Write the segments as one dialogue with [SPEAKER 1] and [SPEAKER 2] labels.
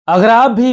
[SPEAKER 1] अगर आप भी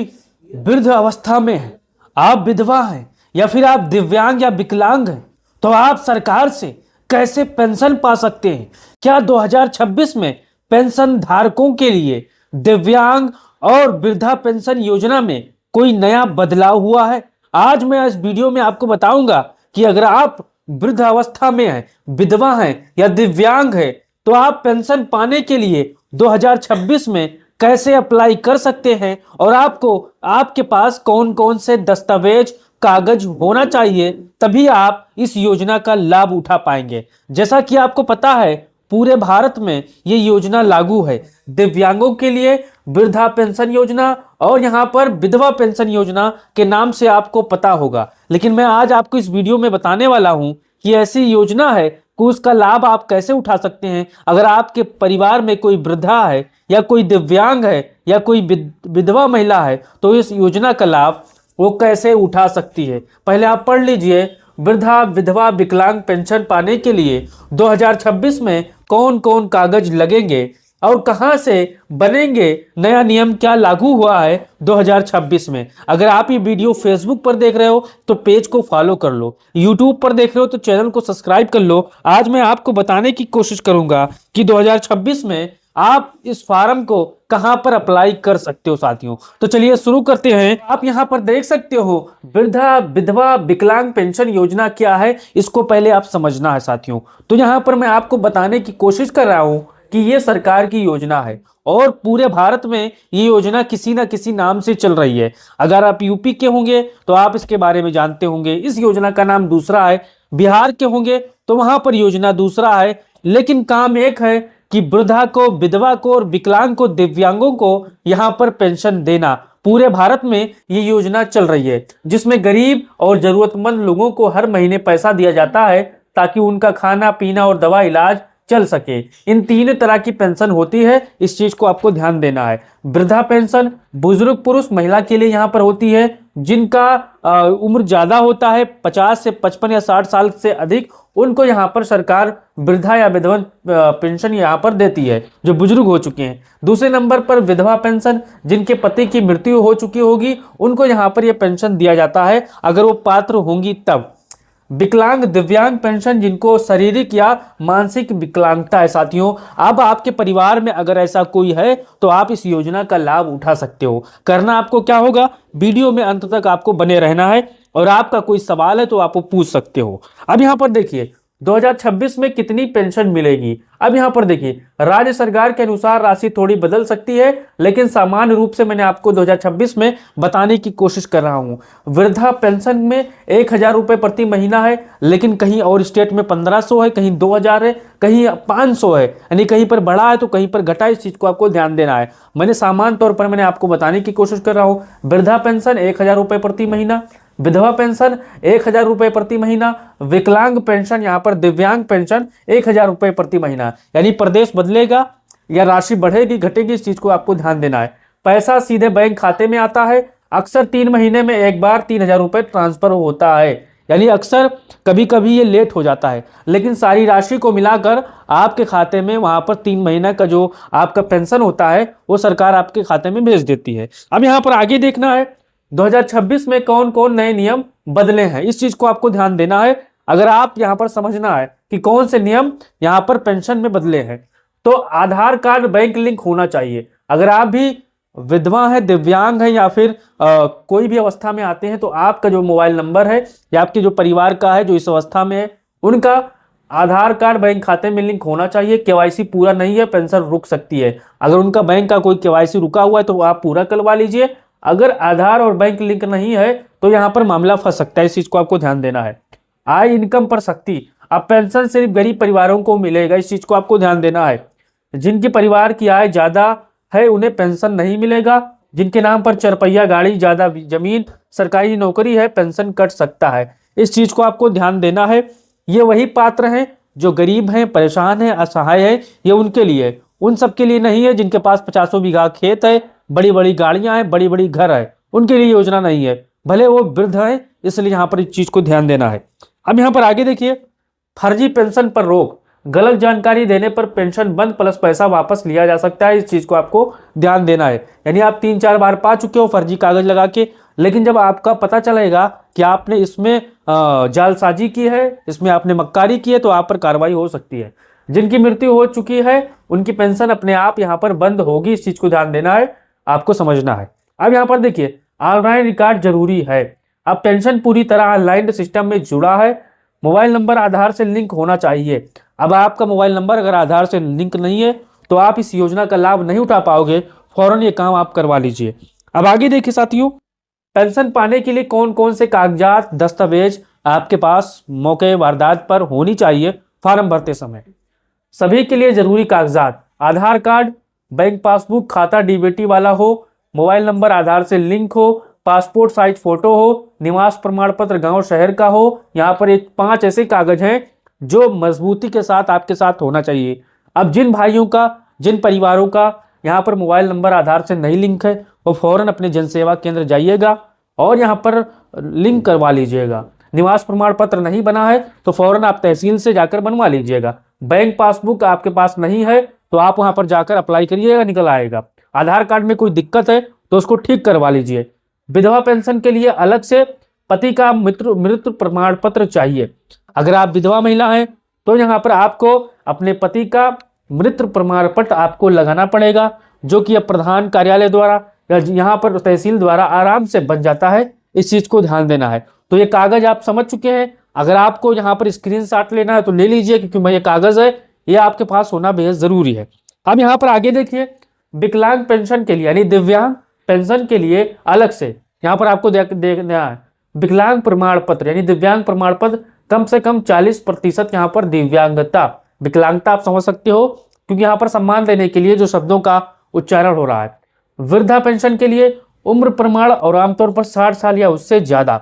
[SPEAKER 1] वृद्ध अवस्था में हैं, आप विधवा हैं या फिर आप दिव्यांग या विकलांग हैं, तो आप सरकार से कैसे पेंशन पा सकते हैं? क्या 2026 में पेंशन धारकों के लिए दिव्यांग और वृद्धा पेंशन योजना में कोई नया बदलाव हुआ है? आज मैं इस वीडियो में आपको बताऊंगा कि अगर आप वृद्ध अवस्था में हैं, विधवा हैं या दिव्यांग हैं, तो आप पेंशन पाने के लिए 2026 में कैसे अप्लाई कर सकते हैं और आपको आपके पास कौन कौन से दस्तावेज कागज होना चाहिए, तभी आप इस योजना का लाभ उठा पाएंगे। जैसा कि आपको पता है, पूरे भारत में ये योजना लागू है। दिव्यांगों के लिए वृद्धा पेंशन योजना और यहाँ पर विधवा पेंशन योजना के नाम से आपको पता होगा, लेकिन मैं आज आपको इस वीडियो में बताने वाला हूँ कि ऐसी योजना है कि उसका लाभ आप कैसे उठा सकते हैं। अगर आपके परिवार में कोई वृद्धा है या कोई दिव्यांग है या कोई विधवा महिला है, तो इस योजना का लाभ वो कैसे उठा सकती है। पहले आप पढ़ लीजिए, वृद्धा विधवा विकलांग पेंशन पाने के लिए 2026 में कौन कौन कागज लगेंगे और कहां से बनेंगे, नया नियम क्या लागू हुआ है 2026 में। अगर आप ये वीडियो फेसबुक पर देख रहे हो तो पेज को फॉलो कर लो, यूट्यूब पर देख रहे हो तो चैनल को सब्सक्राइब कर लो। आज मैं आपको बताने की कोशिश करूंगा कि 2026 में आप इस फॉर्म को कहां पर अप्लाई कर सकते हो साथियों। तो चलिए शुरू करते हैं। आप यहां पर देख सकते हो वृद्धा विधवा विकलांग पेंशन योजना क्या है, इसको पहले आप समझना है साथियों। तो यहां पर मैं आपको बताने की कोशिश कर रहा हूं कि ये सरकार की योजना है और पूरे भारत में ये योजना किसी ना किसी नाम से चल रही है। अगर आप यूपी के होंगे तो आप इसके बारे में जानते होंगे, इस योजना का नाम दूसरा है। बिहार के होंगे तो वहां पर योजना दूसरा है, लेकिन काम एक है कि वृद्धा को, विधवा को और विकलांग को, दिव्यांगों को यहां पर पेंशन देना। पूरे भारत में ये योजना चल रही है, जिसमें गरीब और जरूरतमंद लोगों को हर महीने पैसा दिया जाता है ताकि उनका खाना पीना और दवा इलाज चल सके। इन तीन तरह की पेंशन होती है, इस चीज को आपको ध्यान देना है। वृद्धा पेंशन बुजुर्ग पुरुष महिला के लिए यहाँ पर होती है जिनका उम्र ज्यादा होता है, 50 से 55 या 60 साल से अधिक, उनको यहाँ पर सरकार वृद्धा या विधवा पेंशन यहाँ पर देती है, जो बुजुर्ग हो चुके हैं। दूसरे नंबर पर विधवा पेंशन, जिनके पति की मृत्यु हो चुकी होगी, उनको यहाँ पर यह पेंशन दिया जाता है अगर वो पात्र होंगी तब। विकलांग दिव्यांग पेंशन, जिनको शारीरिक या मानसिक विकलांगता है साथियों। अब आपके परिवार में अगर ऐसा कोई है तो आप इस योजना का लाभ उठा सकते हो। करना आपको क्या होगा, वीडियो में अंत तक आपको बने रहना है और आपका कोई सवाल है तो आप पूछ सकते हो। अब यहाँ पर देखिए 2026 में कितनी पेंशन मिलेगी। अब यहाँ पर देखिए, राज्य सरकार के अनुसार राशि थोड़ी बदल सकती है, लेकिन सामान्य रूप से मैंने आपको 2026 में बताने की कोशिश कर रहा हूँ। वृद्धा पेंशन में 1000 रुपये प्रति महीना है, लेकिन कहीं और स्टेट में 1500 है, कहीं 2000 है, कहीं 500 है, यानी कहीं पर बढ़ा है तो कहीं पर घटा है। इस चीज को आपको ध्यान देना है। मैंने सामान्य तौर पर मैंने आपको बताने की कोशिश कर रहा हूँ। वृद्धा पेंशन 1000 रुपये प्रति महीना, विधवा पेंशन 1000 रुपये प्रति महीना, विकलांग पेंशन यहाँ पर दिव्यांग पेंशन 1000 रुपये प्रति महीना। यानी प्रदेश बदलेगा या राशि बढ़ेगी घटेगी, इस चीज को आपको ध्यान देना है। पैसा सीधे बैंक खाते में आता है। अक्सर 3 महीने में एक बार 3000 रुपये ट्रांसफर होता है, यानी अक्सर कभी कभी ये लेट हो जाता है, लेकिन सारी राशि को मिलाकर आपके खाते में वहां पर 3 महीने का जो आपका पेंशन होता है वो सरकार आपके खाते में भेज देती है। अब यहाँ पर आगे देखना है 2026 में कौन कौन नए नियम बदले हैं, इस चीज को आपको ध्यान देना है। अगर आप यहाँ पर समझना है कि कौन से नियम यहाँ पर पेंशन में बदले हैं, तो आधार कार्ड बैंक लिंक होना चाहिए। अगर आप भी विधवा है, दिव्यांग है या फिर कोई भी अवस्था में आते हैं, तो आपका जो मोबाइल नंबर है या आपके जो परिवार का है जो इस अवस्था में है, उनका आधार कार्ड बैंक खाते में लिंक होना चाहिए। केवाईसी पूरा नहीं है, पेंशन रुक सकती है। अगर उनका बैंक का कोई केवाईसी रुका हुआ है तो आप पूरा करवा लीजिए। अगर आधार और बैंक लिंक नहीं है तो यहां पर मामला फंस सकता है, इस चीज को आपको ध्यान देना है। आय इनकम पर सख्ती, अब पेंशन सिर्फ गरीब परिवारों को मिलेगा, इस चीज को आपको ध्यान देना है। जिनके परिवार की आय ज्यादा है उन्हें पेंशन नहीं मिलेगा। जिनके नाम पर चरपहिया गाड़ी, ज्यादा जमीन, सरकारी नौकरी है, पेंशन कट सकता है, इस चीज को आपको ध्यान देना है। ये वही पात्र हैं जो गरीब हैं, परेशान हैं, असहाय है, ये उनके लिए, उन सबके लिए नहीं है। जिनके पास 50 बीघा खेत है, बड़ी बड़ी गाड़ियां हैं, बड़ी बड़ी घर है, उनके लिए योजना नहीं है, भले वो वृद्ध है, इसलिए यहाँ पर इस चीज को ध्यान देना है। अब यहाँ पर आगे देखिए, फर्जी पेंशन पर रोक। गलत जानकारी देने पर पेंशन बंद प्लस पैसा वापस लिया जा सकता है। इस चीज को आपको ध्यान देना है। यानी आप 3-4 बार पा चुके हो फर्जी कागज लगा के, लेकिन जब आपका पता चलेगा कि आपने इसमें जालसाजी की है, इसमें आपने मक्कारी की है, तो आप पर कार्रवाई हो सकती है। जिनकी मृत्यु हो चुकी है उनकी पेंशन अपने आप यहाँ पर बंद होगी। इस चीज को ध्यान देना है, आपको समझना है। अब यहाँ पर देखिए, ऑनलाइन रिकॉर्ड जरूरी है। अब पेंशन पूरी तरह ऑनलाइन सिस्टम में जुड़ा है। मोबाइल नंबर आधार से लिंक होना चाहिए। अब आपका मोबाइल नंबर अगर आधार से लिंक नहीं है तो आप इस योजना का लाभ नहीं उठा पाओगे। फौरन ये काम आप करवा लीजिए। अब आगे देखिए साथियों, पेंशन पाने के लिए कौन कौन से कागजात दस्तावेज आपके पास मौके वारदात पर होनी चाहिए फॉर्म भरते समय। सभी के लिए जरूरी कागजात: आधार कार्ड, बैंक पासबुक, खाता डीबीटी वाला हो, मोबाइल नंबर आधार से लिंक हो, पासपोर्ट साइज फोटो हो, निवास प्रमाण पत्र गांव शहर का हो। यहाँ पर एक 5 ऐसे कागज हैं जो मजबूती के साथ आपके साथ होना चाहिए। अब जिन भाइयों का, जिन परिवारों का यहाँ पर मोबाइल नंबर आधार से नहीं लिंक है, वो फौरन अपने जनसेवा केंद्र जाइएगा और यहाँ पर लिंक करवा लीजिएगा। निवास प्रमाण पत्र नहीं बना है तो फौरन आप तहसील से जाकर बनवा लीजिएगा। बैंक पासबुक आपके पास नहीं है तो आप वहां पर जाकर अप्लाई करिएगा, निकल आएगा। आधार कार्ड में कोई दिक्कत है तो उसको ठीक करवा लीजिए। विधवा पेंशन के लिए अलग से पति का मृत्यु प्रमाण पत्र चाहिए। अगर आप विधवा महिला हैं तो यहाँ पर आपको अपने पति का मृत्यु प्रमाण पत्र आपको लगाना पड़ेगा, जो कि अब प्रधान कार्यालय द्वारा या यहाँ पर तहसील द्वारा आराम से बन जाता है। इस चीज को ध्यान देना है। तो ये कागज आप समझ चुके हैं। अगर आपको यहाँ पर स्क्रीनशॉट लेना है तो ले लीजिए, क्योंकि ये कागज है, ये आपके पास होना बेहद जरूरी है। अब यहाँ पर आगे देखिए, विकलांग पेंशन के लिए यानी दिव्यांग पेंशन के लिए अलग से यहाँ पर आपको देखना है विकलांग प्रमाण पत्र यानी दिव्यांग प्रमाण पत्र। कम से कम 40% यहाँ पर दिव्यांगता, विकलांगता आप समझ सकते हो, क्योंकि यहाँ पर सम्मान देने के लिए जो शब्दों का उच्चारण हो रहा है। वृद्धा पेंशन के लिए उम्र प्रमाण और आमतौर पर 60 साल या उससे ज्यादा,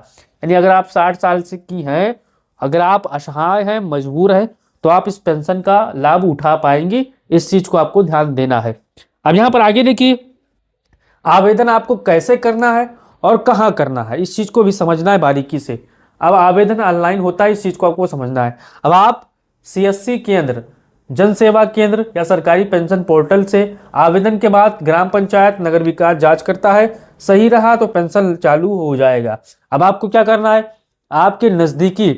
[SPEAKER 1] यानी अगर आप 60 साल से की हैं, अगर आप असहाय हैं, मजबूर हैं, तो आप इस पेंशन का लाभ उठा पाएंगे। इस चीज को आपको ध्यान देना है। अब यहाँ पर आगे देखिए, आवेदन आपको कैसे करना है और कहाँ करना है, इस चीज को भी समझना है बारीकी से। अब आवेदन ऑनलाइन होता है, इस चीज को आपको समझना है। अब आप CSC केंद्र, जन सेवा केंद्र या सरकारी पेंशन पोर्टल से आवेदन के बाद ग्राम पंचायत नगर विकास जांच करता है। सही रहा तो पेंशन चालू हो जाएगा। अब आपको क्या करना है, आपके नजदीकी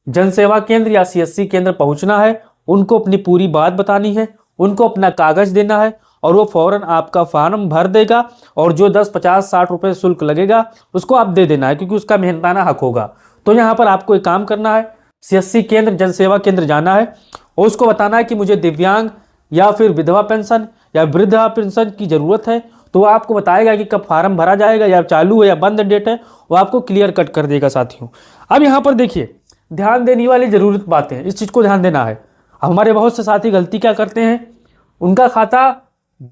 [SPEAKER 1] जन सेवा केंद्र या CSC केंद्र पहुंचना है, उनको अपनी पूरी बात बतानी है, उनको अपना कागज देना है और वो फौरन आपका फॉर्म भर देगा और जो 10, 50, 60 रुपए शुल्क लगेगा उसको आप दे देना है, क्योंकि उसका मेहनताना हक होगा। तो यहाँ पर आपको एक काम करना है, CSC केंद्र, जन सेवा केंद्र जाना है और उसको बताना है कि मुझे दिव्यांग या फिर विधवा पेंशन या वृद्धा पेंशन की जरूरत है। तो वो आपको बताएगा कि कब फार्म भरा जाएगा, या चालू है या बंद डेट है, वो आपको क्लियर कट कर देगा साथियों। अब यहाँ पर देखिए, ध्यान देने वाली जरूरत बातें, इस चीज को ध्यान देना है। हमारे बहुत से साथी गलती क्या करते हैं, उनका खाता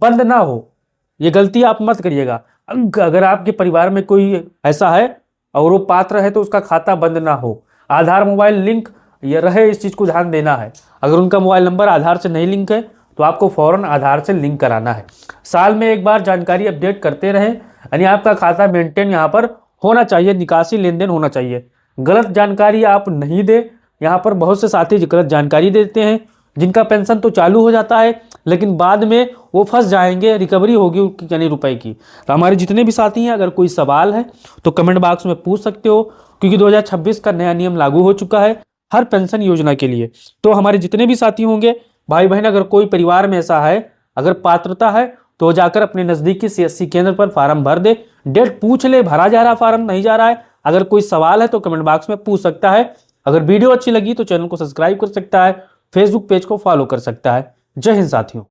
[SPEAKER 1] बंद ना हो, ये गलती आप मत करिएगा। अगर आपके परिवार में कोई ऐसा है और वो पात्र है तो उसका खाता बंद ना हो, आधार मोबाइल लिंक ये रहे, इस चीज को ध्यान देना है। अगर उनका मोबाइल नंबर आधार से नहीं लिंक है तो आपको फौरन आधार से लिंक कराना है। साल में एक बार जानकारी अपडेट करते रहें, यानी आपका खाता मेंटेन यहाँ पर होना चाहिए, निकासी लेन देन होना चाहिए। गलत जानकारी आप नहीं दे। यहाँ पर बहुत से साथी गलत जानकारी देते हैं, जिनका पेंशन तो चालू हो जाता है लेकिन बाद में वो फंस जाएंगे, रिकवरी होगी उनकी यानी रुपए की। तो हमारे जितने भी साथी हैं, अगर कोई सवाल है तो कमेंट बॉक्स में पूछ सकते हो, क्योंकि 2026 का नया नियम लागू हो चुका है हर पेंशन योजना के लिए। तो हमारे जितने भी साथी होंगे, भाई बहन, अगर कोई परिवार में ऐसा है, अगर पात्रता है, तो जाकर अपने नजदीकी CSC केंद्र पर फार्म भर दे। डेट पूछ ले, भरा जा रहा फार्म नहीं जा रहा है। अगर कोई सवाल है तो कमेंट बॉक्स में पूछ सकता है। अगर वीडियो अच्छी लगी तो चैनल को सब्सक्राइब कर सकता है, फेसबुक पेज को फॉलो कर सकता है। जय हिंद साथियों।